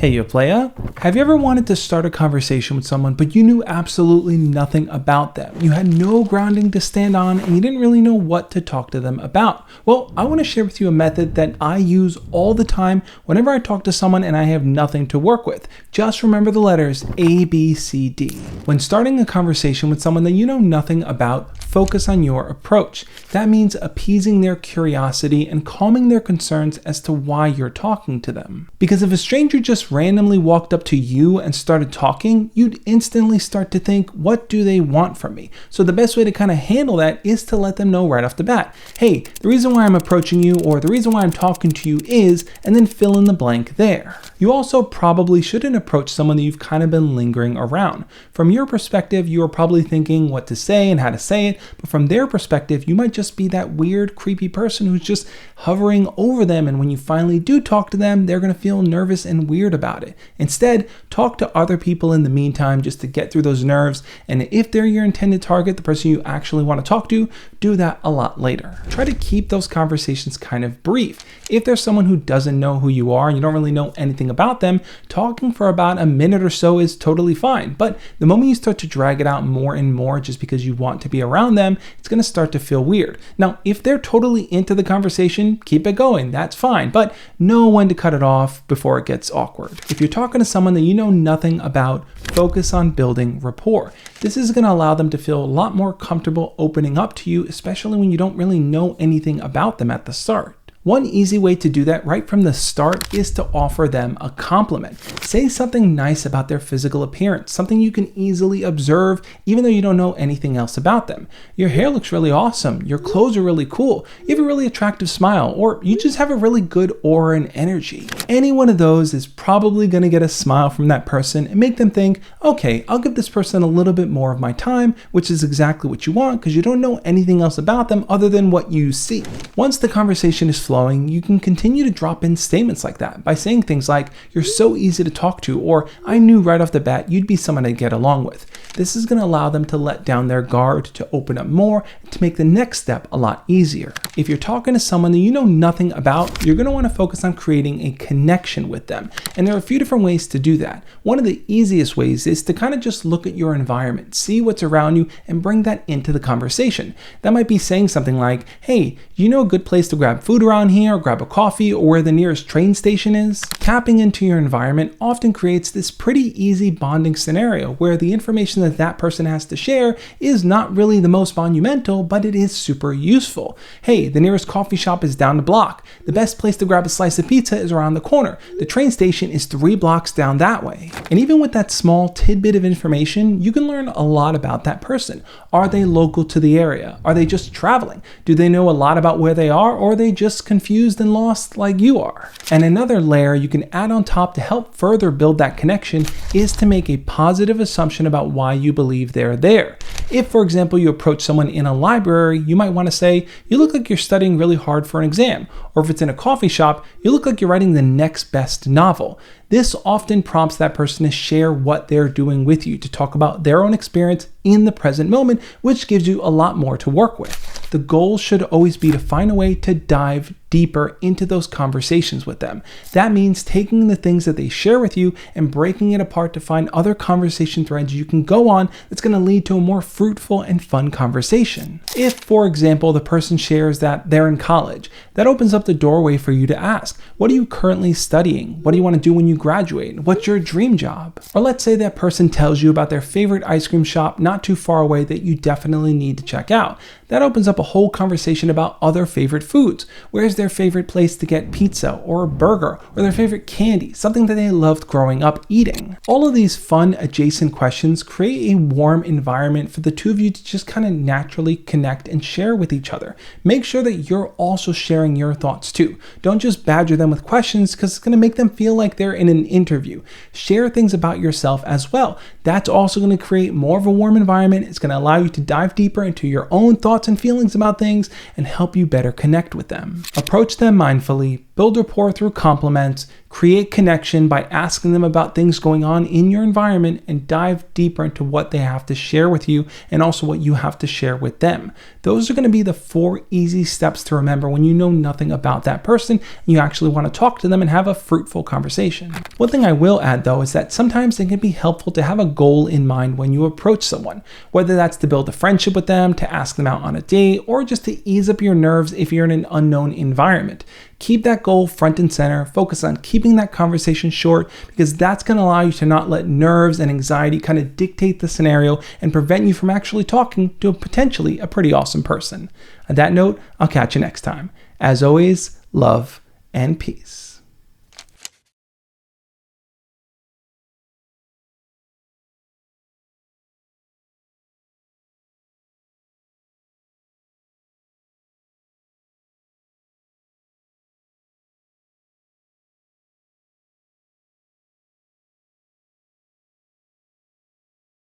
Hey, yo playa. Have you ever wanted to start a conversation with someone, but you knew absolutely nothing about them? You had no grounding to stand on, and you didn't really know what to talk to them about. Well, I want to share with you a method that I use all the time whenever I talk to someone and I have nothing to work with. Just remember the letters A, B, C, D. When starting a conversation with someone that you know nothing about, focus on your approach. That means appeasing their curiosity and calming their concerns as to why you're talking to them. Because if a stranger just randomly walked up to you and started talking, you'd instantly start to think, what do they want from me? So the best way to kind of handle that is to let them know right off the bat, hey, the reason why I'm approaching you or the reason why I'm talking to you is, and then fill in the blank there. You also probably shouldn't approach someone that you've kind of been lingering around. From your perspective, you are probably thinking what to say and how to say it, but from their perspective, you might just be that weird, creepy person who's just hovering over them, and when you finally do talk to them, they're going to feel nervous and weird about it. Instead, talk to other people in the meantime just to get through those nerves, and if they're your intended target, the person you actually want to talk to, do that a lot later. Try to keep those conversations kind of brief. If there's someone who doesn't know who you are and you don't really know anything about them, talking for about a minute or so is totally fine. But the moment you start to drag it out more and more just because you want to be around them, it's going to start to feel weird. Now, if they're totally into the conversation, keep it going. That's fine. But know when to cut it off before it gets awkward. If you're talking to someone that you know nothing about, focus on building rapport. This is going to allow them to feel a lot more comfortable opening up to you, especially when you don't really know anything about them at the start. One easy way to do that right from the start is to offer them a compliment. Say something nice about their physical appearance, something you can easily observe even though you don't know anything else about them. Your hair looks really awesome, your clothes are really cool, you have a really attractive smile, or you just have a really good aura and energy. Any one of those is probably going to get a smile from that person and make them think, okay, I'll give this person a little bit more of my time, which is exactly what you want because you don't know anything else about them other than what you see. Once the conversation is flowing, you can continue to drop in statements like that by saying things like, you're so easy to talk to, or I knew right off the bat you'd be someone I'd get along with. This is going to allow them to let down their guard, to open up more, and to make the next step a lot easier. If you're talking to someone that you know nothing about, you're going to want to focus on creating a connection with them. And there are a few different ways to do that. One of the easiest ways is to kind of just look at your environment, see what's around you, and bring that into the conversation. That might be saying something like, hey, you know a good place to grab food around here, or grab a coffee, or where the nearest train station is? Tapping into your environment often creates this pretty easy bonding scenario where the information that person has to share is not really the most monumental, but it is super useful. Hey, the nearest coffee shop is down the block. The best place to grab a slice of pizza is around the corner. The train station is 3 blocks down that way. And even with that small tidbit of information, you can learn a lot about that person. Are they local to the area? Are they just traveling? Do they know a lot about where they are, or are they just confused and lost like you are? And another layer you can add on top to help further build that connection is to make a positive assumption about why you believe they're there. If, for example, you approach someone in a library, you might want to say, you look like you're studying really hard for an exam. Or if it's in a coffee shop, you look like you're writing the next best novel. This often prompts that person to share what they're doing with you, to talk about their own experience in the present moment, which gives you a lot more to work with. The goal should always be to find a way to dive deeper into those conversations with them. That means taking the things that they share with you and breaking it apart to find other conversation threads you can go on that's going to lead to a more fruitful and fun conversation. If, for example, the person shares that they're in college, that opens up the doorway for you to ask, what are you currently studying? What do you want to do when you graduate? What's your dream job? Or let's say that person tells you about their favorite ice cream shop not too far away that you definitely need to check out. That opens up a whole conversation about other favorite foods. Where's their favorite place to get pizza or a burger, or their favorite candy, something that they loved growing up eating? All of these fun adjacent questions create a warm environment for the two of you to just kind of naturally connect and share with each other. Make sure that you're also sharing your thoughts too. Don't just badger them with questions because it's going to make them feel like they're in an interview. Share things about yourself as well. That's also going to create more of a warm environment. It's going to allow you to dive deeper into your own thoughts and feelings about things and help you better connect with them. Approach them mindfully, Build rapport through compliments, create connection by asking them about things going on in your environment, and dive deeper into what they have to share with you and also what you have to share with them. Those are going to be the 4 easy steps to remember when you know nothing about that person and you actually want to talk to them and have a fruitful conversation. One thing I will add though is that sometimes it can be helpful to have a goal in mind when you approach someone, whether that's to build a friendship with them, to ask them out on a date, or just to ease up your nerves if you're in an unknown environment. Keep that goal front and center. Focus on keeping that conversation short because that's going to allow you to not let nerves and anxiety kind of dictate the scenario and prevent you from actually talking to potentially a pretty awesome person. On that note, I'll catch you next time. As always, love and peace.